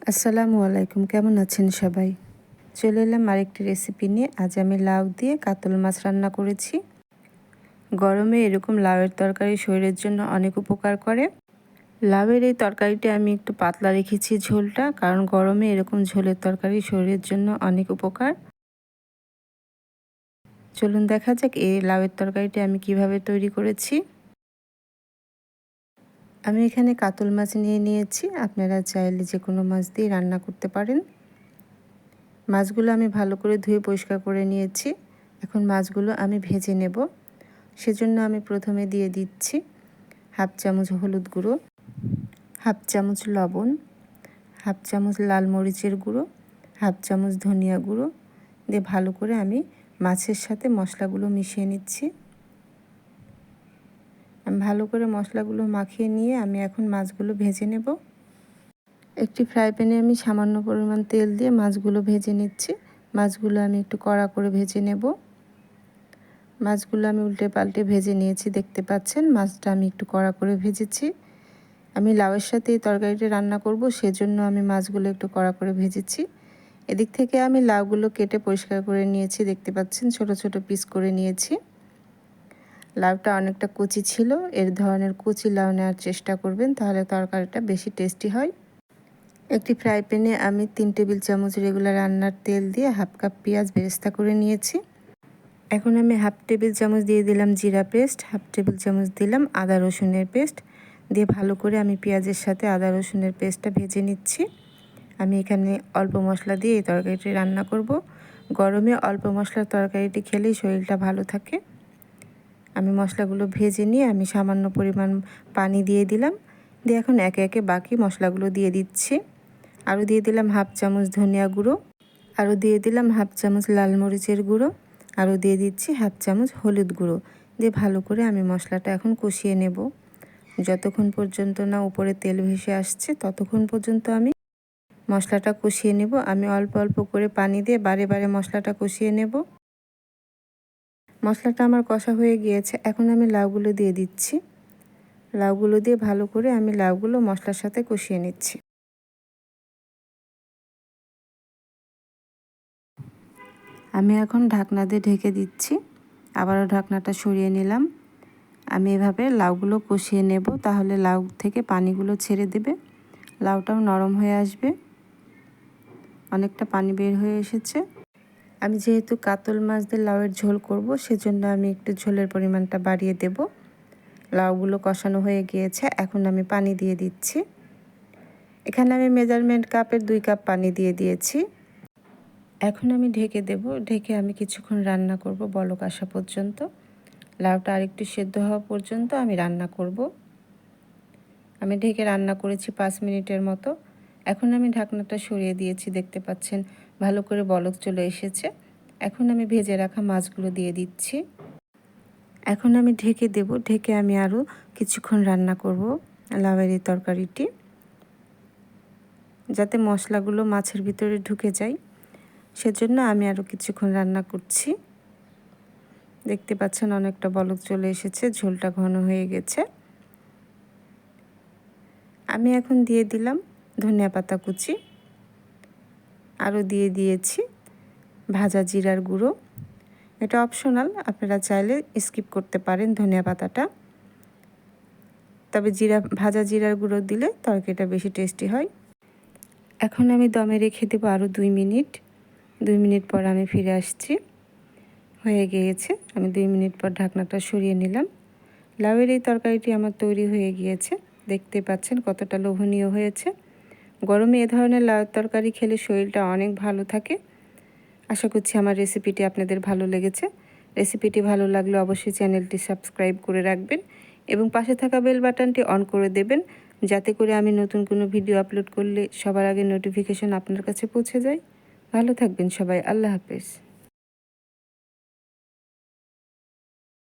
আসসালামু আলাইকুম, কেমন আছেন সবাই? চলে এলাম আরেকটি রেসিপি নিয়ে। আজ আমি লাউ দিয়ে কাতল মাছ রান্না করেছি। গরমে এরকম লাউয়ের তরকারি শরীরের জন্য অনেক উপকার করে। লাউয়ের এই তরকারিটা আমি একটু পাতলা রেখেছি ঝোলটা, কারণ গরমে এরকম ঝোলের তরকারি শরীরের জন্য অনেক উপকার। চলুন দেখা যাক এই লাউয়ের তরকারিটা আমি কিভাবে তৈরি করেছি। আমি এখানে কাতল মাছ নিয়ে নিয়েছি। আপনারা চাইলে যে কোনো মাছ দিয়ে রান্না করতে পারেন। মাছগুলো আমি ভালো করে ধুয়ে পরিষ্কার করে নিয়েছি। এখন মাছগুলো আমি ভেজে নেব। সেজন্য আমি প্রথমে দিয়ে দিচ্ছি হাফ চামচ হলুদ গুঁড়ো, হাফ চামচ লবণ, হাফ চামচ লাল মরিচের গুঁড়ো, হাফ চামচ ধনিয়া গুঁড়ো দিয়ে ভালো করে আমি মাছের সাথে মশলাগুলো মিশিয়ে নিচ্ছি। আমি ভালো করে মশলাগুলো মাখিয়ে নিয়ে আমি এখন মাছগুলো ভেজে নেব। একটি ফ্রাই প্যানে আমি সামান্য পরিমাণ তেল দিয়ে মাছগুলো ভেজে নিচ্ছি। মাছগুলো আমি একটু কড়া করে ভেজে নেব। মাছগুলো আমি উল্টে পাল্টে ভেজে নিয়েছি, দেখতে পাচ্ছেন মাছটা আমি একটু কড়া করে ভেজেছি। আমি লাউয়ের সাথে এই তরকারিটা রান্না করব, সেজন্য আমি মাছগুলো একটু কড়া করে ভেজেছি। এদিক থেকে আমি লাউগুলো কেটে পরিষ্কার করে নিয়েছি, দেখতে পাচ্ছেন ছোট ছোট পিস করে নিয়েছি। লাউটা অনেকটা কচি ছিল, এর ধরনের কচি লাউ নেওয়ার চেষ্টা করবেন, তাহলে তরকারিটা বেশি টেস্টি হয়। একটি ফ্রাই প্যানে আমি 3 টেবিল চামচ রেগুলার রান্নার তেল দিয়ে হাফ কাপ পেঁয়াজ বেরেস্তা করে নিয়েছি। এখন আমি হাফ টেবিল চামচ দিয়ে দিলাম জিরা পেস্ট, হাফ টেবিল চামচ দিলাম আদা রসুনের পেস্ট দিয়ে ভালো করে আমি পেঁয়াজের সাথে আদা রসুনের পেস্টটা ভেজে নিচ্ছি। আমি এখানে অল্প মশলা দিয়ে এই তরকারিটি রান্না করব। গরমে অল্প মশলার তরকারিটি খেলেই শরীরটা ভালো থাকে। আমি মশলাগুলো ভেজে নিয়ে আমি সামান্য পরিমাণ পানি দিয়ে দিলাম। দিয়ে এখন একে একে বাকি মশলাগুলো দিয়ে দিচ্ছি। আরও দিয়ে দিলাম হাফ চামচ ধনিয়া গুঁড়ো, আরও দিয়ে দিলাম হাফ চামচ লাল মরিচের গুঁড়ো, আরও দিয়ে দিচ্ছি হাফ চামচ হলুদ গুঁড়ো দিয়ে ভালো করে আমি মশলাটা এখন কষিয়ে নেব। যতক্ষণ পর্যন্ত না উপরে তেল ভেসে আসছে ততক্ষণ পর্যন্ত আমি মশলাটা কষিয়ে নেব। আমি অল্প অল্প করে পানি দিয়ে বারে বারে মশলাটা কষিয়ে নেব। মশলাটা আমার কষা হয়ে গিয়েছে, এখন আমি লাউগুলো দিয়ে দিচ্ছি। লাউগুলো দিয়ে ভালো করে আমি লাউগুলো মশলার সাথে কষিয়ে নিচ্ছি। আমি এখন ঢাকনা দিয়ে ঢেকে দিচ্ছি, আবারও ঢাকনাটা সরিয়ে নিলাম। আমি এভাবে লাউগুলো কষিয়ে নেব, তাহলে লাউ থেকে পানিগুলো ছেড়ে দেবে, লাউটাও নরম হয়ে আসবে। অনেকটা পানি বের হয়ে এসেছে। আমি যেহেতু কাতল মাছ দিয়ে লাউয়ের ঝোল করব, সেজন্য আমি একটু ঝোলের পরিমাণটা বাড়িয়ে দেব। লাউগুলো কষানো হয়ে গিয়েছে, এখন আমি পানি দিয়ে দিচ্ছি। এখানে আমি মেজারমেন্ট কাপের 2 কাপ পানি দিয়ে দিয়েছি। এখন আমি ঢেকে দেব, ঢেকে আমি কিছুক্ষণ রান্না করব বলক আসা পর্যন্ত। লাউটা আরেকটু সেদ্ধ হওয়া পর্যন্ত আমি রান্না করব। আমি ঢেকে রান্না করেছি 5 মিনিটের মতো। এখন আমি ঢাকনাটা সরিয়ে দিয়েছি, দেখতে পাচ্ছেন ভালো করে বলক চলে এসেছে। এখন আমি ভেজে রাখা মাছগুলো দিয়ে দিচ্ছি। এখন আমি ঢেকে দেব, ঢেকে আমি আরও কিছুক্ষণ রান্না করব লাউয়ের এই তরকারিটি, যাতে মশলাগুলো মাছের ভিতরে ঢুকে যায়। সেজন্য আমি আরও কিছুক্ষণ রান্না করছি। দেখতে পাচ্ছেন অনেকটা বলক চলে এসেছে, ঝোলটা ঘন হয়ে গেছে। আমি এখন দিয়ে দিলাম ধনিয়া পাতা কুচি, আরও দিয়ে দিয়েছি ভাজা জিরার গুঁড়ো। এটা অপশনাল, আপনারা চাইলে স্কিপ করতে পারেন ধনিয়া পাতাটা, তবে ভাজা জিরার গুঁড়ো দিলে তরকারিটা বেশি টেস্টি হয়। এখন আমি দমে রেখে দেবো আরও 2 মিনিট। 2 মিনিট পর আমি ফিরে আসছি। হয়ে গিয়েছে, আমি 2 মিনিট পর ঢাকনাটা সরিয়ে নিলাম। লাউয়ের এই তরকারিটি আমার তৈরি হয়ে গিয়েছে, দেখতে পাচ্ছেন কতটা লোভনীয় হয়েছে। গরমে এ ধরনের লাউয়ের তরকারি খেলে শরীরটা অনেক ভালো থাকে। আশা করছি আমার রেসিপিটি আপনাদের ভালো লেগেছে। রেসিপিটি ভালো লাগলে অবশ্যই চ্যানেলটি সাবস্ক্রাইব করে রাখবেন এবং পাশে থাকা বেল বাটনটি অন করে দেবেন, যাতে করে আমি নতুন কোনো ভিডিও আপলোড করলে সবার আগে নোটিফিকেশন আপনার কাছে পৌঁছে যায়। ভালো থাকবেন সবাই, আল্লাহ হাফেজ।